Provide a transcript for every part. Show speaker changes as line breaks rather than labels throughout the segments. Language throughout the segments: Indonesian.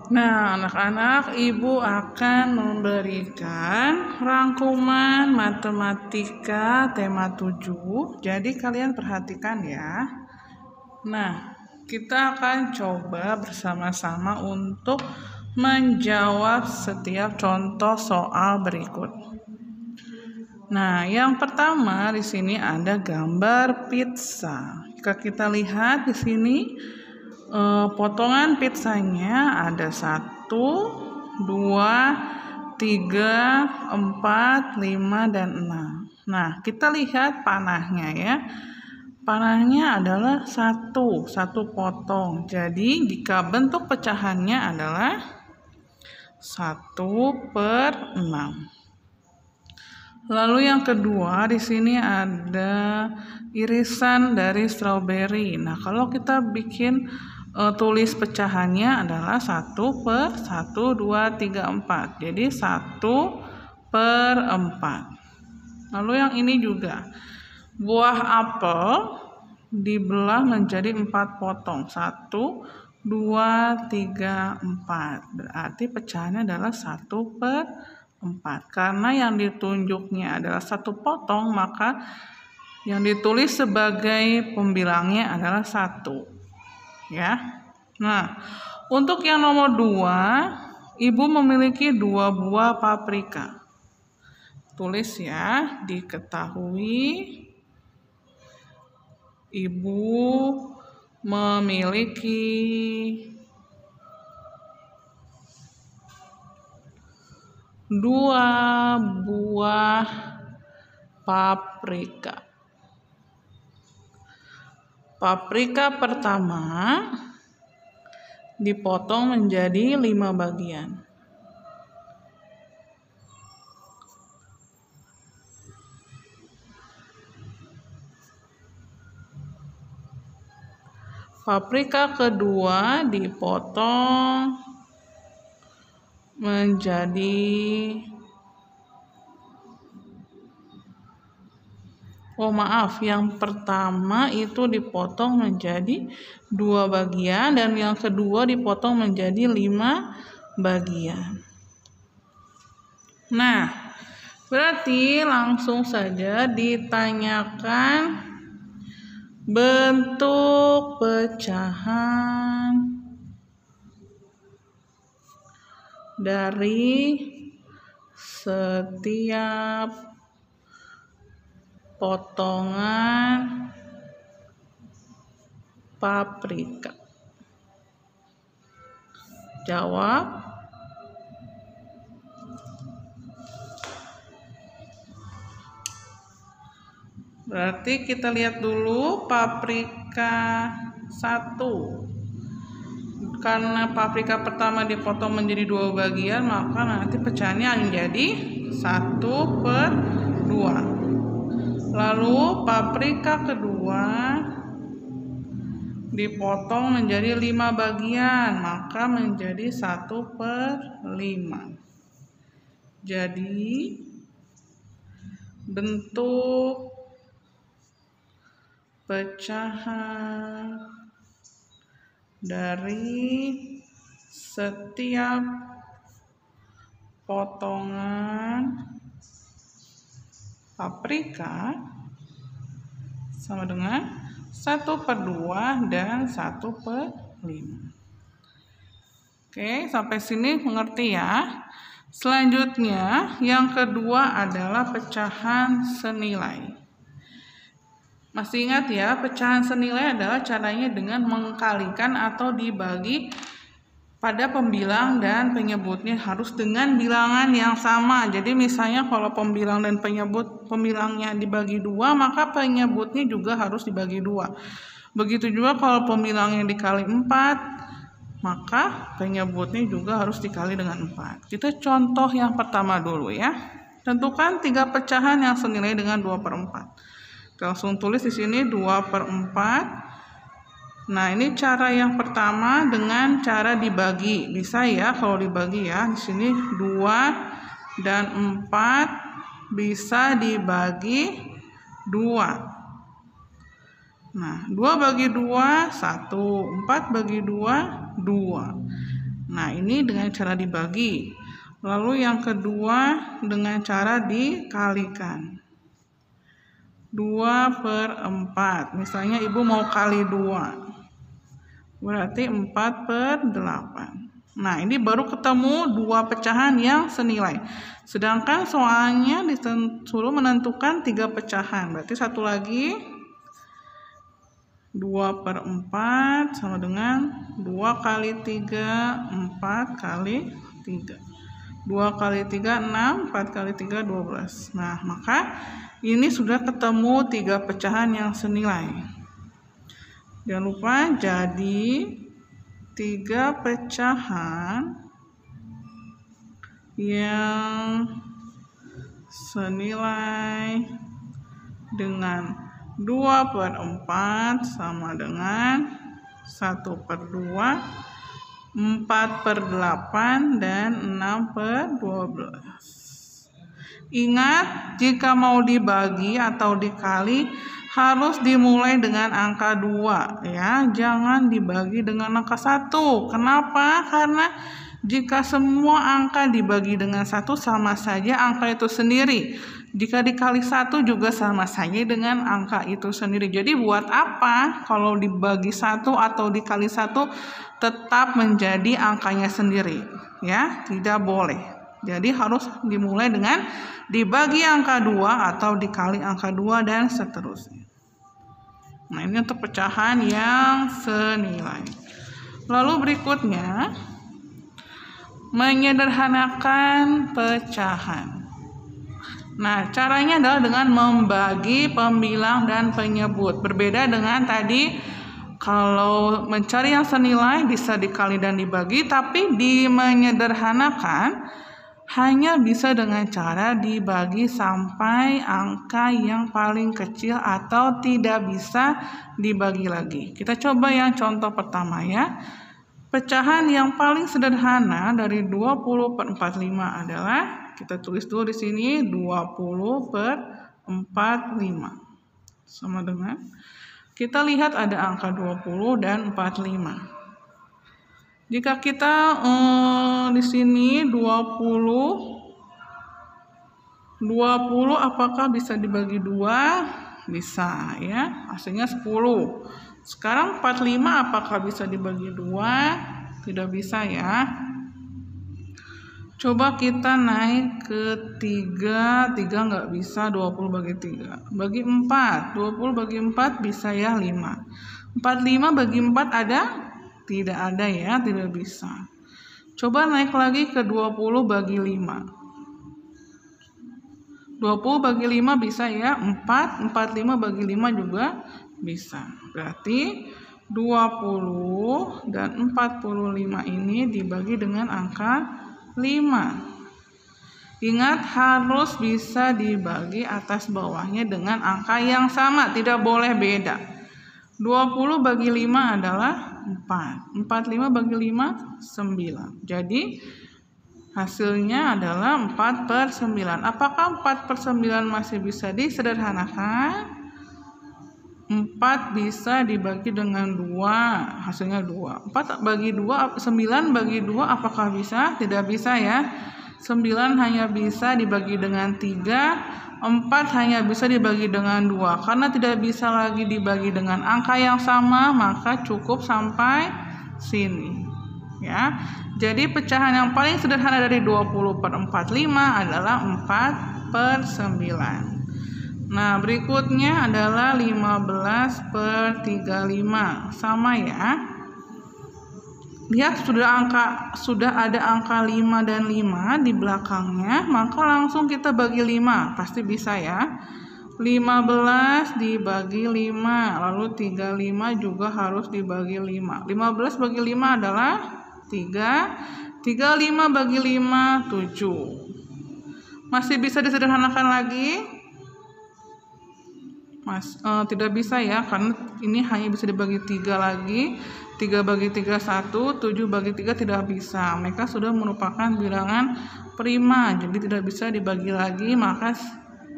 Nah, anak-anak, Ibu akan memberikan rangkuman matematika tema 7. Jadi kalian perhatikan ya. Nah, kita akan coba bersama-sama untuk menjawab setiap contoh soal berikut. Nah, yang pertama di sini ada gambar pizza. Jika kita lihat di sini potongan pizzanya ada 1, 2, 3, 4, 5, dan 6. Nah, kita lihat panahnya ya. Panahnya adalah satu potong. Jadi, jika bentuk pecahannya adalah 1/6. Lalu yang kedua di sini ada irisan dari stroberi. Nah, kalau kita bikin tulis pecahannya adalah 1/1, 2, 3, 4. Jadi 1/4. Lalu yang ini juga buah apel dibelah menjadi 4 potong. 1, 2, 3, 4. Berarti pecahannya adalah 1/4. Karena yang ditunjuknya adalah 1 potong, maka yang ditulis sebagai pembilangnya adalah 1. Ya. Nah, untuk yang nomor 2, Ibu memiliki 2 buah paprika. Tulis ya, diketahui Ibu memiliki 2 buah paprika. Paprika pertama dipotong menjadi 5 bagian. Paprika kedua dipotong menjadi yang pertama itu dipotong menjadi 2 bagian dan yang kedua dipotong menjadi 5 bagian. Nah, berarti langsung saja ditanyakan bentuk pecahan dari setiap potongan paprika. Jawab. Berarti kita lihat dulu paprika 1. Karena paprika pertama dipotong menjadi 2 bagian, maka nanti pecahannya menjadi 1/2. Lalu paprika kedua dipotong menjadi 5 bagian, maka menjadi 1/5. Jadi bentuk pecahan dari setiap potongan paprika sama dengan 1/2 dan 1/5. Oke, sampai sini mengerti ya. Selanjutnya, yang kedua adalah pecahan senilai. Masih ingat ya, pecahan senilai adalah caranya dengan mengkalikan atau dibagi pada pembilang dan penyebutnya harus dengan bilangan yang sama. Jadi misalnya kalau pembilang dan pembilangnya dibagi 2, maka penyebutnya juga harus dibagi 2. Begitu juga kalau pembilangnya dikali 4, maka penyebutnya juga harus dikali dengan 4. Kita contoh yang pertama dulu ya. Tentukan 3 pecahan yang senilai dengan 2/4. Langsung tulis di sini 2/4. Nah, ini cara yang pertama dengan cara dibagi. Bisa ya kalau dibagi ya. Di sini 2 dan 4 bisa dibagi 2. Nah, 2 bagi 2, 1. 4 bagi 2, 2. Nah, ini dengan cara dibagi. Lalu yang kedua dengan cara dikalikan. 2/4. Misalnya ibu mau kali 2. Berarti 4/8. Nah, ini baru ketemu dua pecahan yang senilai. Sedangkan soalnya disuruh menentukan 3 pecahan. Berarti satu lagi 2/4 sama dengan 2 kali 3, 4 kali 3. 2 kali 3, 6, 4 kali 3, 12. Nah, maka ini sudah ketemu 3 pecahan yang senilai. Jangan lupa, jadi 3 pecahan yang senilai dengan 2/4 sama dengan 1/2, 4/8, dan 6/12. Ingat, jika mau dibagi atau dikali harus dimulai dengan angka 2 ya, jangan dibagi dengan angka 1. Kenapa? Karena jika semua angka dibagi dengan 1 sama saja angka itu sendiri. Jika dikali 1 juga sama saja dengan angka itu sendiri. Jadi buat apa kalau dibagi 1 atau dikali 1 tetap menjadi angkanya sendiri? Ya, tidak boleh. Jadi harus dimulai dengan dibagi angka 2 atau dikali angka 2 dan seterusnya. Nah, ini untuk pecahan yang senilai. Lalu berikutnya, menyederhanakan pecahan. Nah, caranya adalah dengan membagi pembilang dan penyebut. Berbeda dengan tadi, kalau mencari yang senilai bisa dikali dan dibagi, tapi di menyederhanakan hanya bisa dengan cara dibagi sampai angka yang paling kecil atau tidak bisa dibagi lagi. Kita coba yang contoh pertama ya. Pecahan yang paling sederhana dari 20/45 adalah, kita tulis dulu di sini, 20/45. Sama dengan, kita lihat ada angka 20 dan 45. Jika kita di sini 20 apakah bisa dibagi 2? Bisa ya, hasilnya 10. Sekarang 45 apakah bisa dibagi 2? Tidak bisa ya. Coba kita naik ke 3 nggak bisa, 20 bagi 3. Bagi 4, 20 bagi 4 bisa ya 5. 45 bagi 4 ada? Tidak ada ya, tidak bisa. Coba naik lagi ke 20 bagi 5. 20 bagi 5 bisa ya, 4. 45 bagi 5 juga bisa. Berarti 20 dan 45 ini dibagi dengan angka 5. Ingat, harus bisa dibagi atas bawahnya dengan angka yang sama, tidak boleh beda. 20 bagi 5 adalah 4. 45 bagi 5, 9. Jadi hasilnya adalah 4/9. Apakah 4/9 masih bisa disederhanakan? 4 bisa dibagi dengan 2, hasilnya 2. 4 bagi 2, 9 bagi 2 apakah bisa? Tidak bisa ya. 9 hanya bisa dibagi dengan 3, 4 hanya bisa dibagi dengan 2. Karena tidak bisa lagi dibagi dengan angka yang sama, maka cukup sampai sini. Ya. Jadi pecahan yang paling sederhana dari 20/45 adalah 4/9. Nah, berikutnya adalah 15/35. Sama ya. Lihat sudah ada angka 5 dan 5 di belakangnya, maka langsung kita bagi 5. Pasti bisa ya. 15 dibagi 5, lalu 35 juga harus dibagi 5. 15 bagi 5 adalah 3. 35 bagi 5, 7. Masih bisa disederhanakan lagi? Tidak bisa ya, karena ini hanya bisa dibagi 3 lagi. 3 bagi 3 1, 7 bagi 3 tidak bisa. Mereka sudah merupakan bilangan prima, jadi tidak bisa dibagi lagi, maka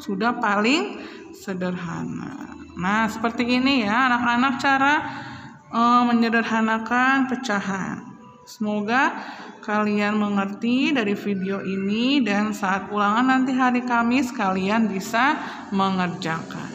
sudah paling sederhana. Nah, seperti ini ya anak-anak cara menyederhanakan pecahan. Semoga kalian mengerti dari video ini dan saat ulangan nanti hari Kamis kalian bisa mengerjakan.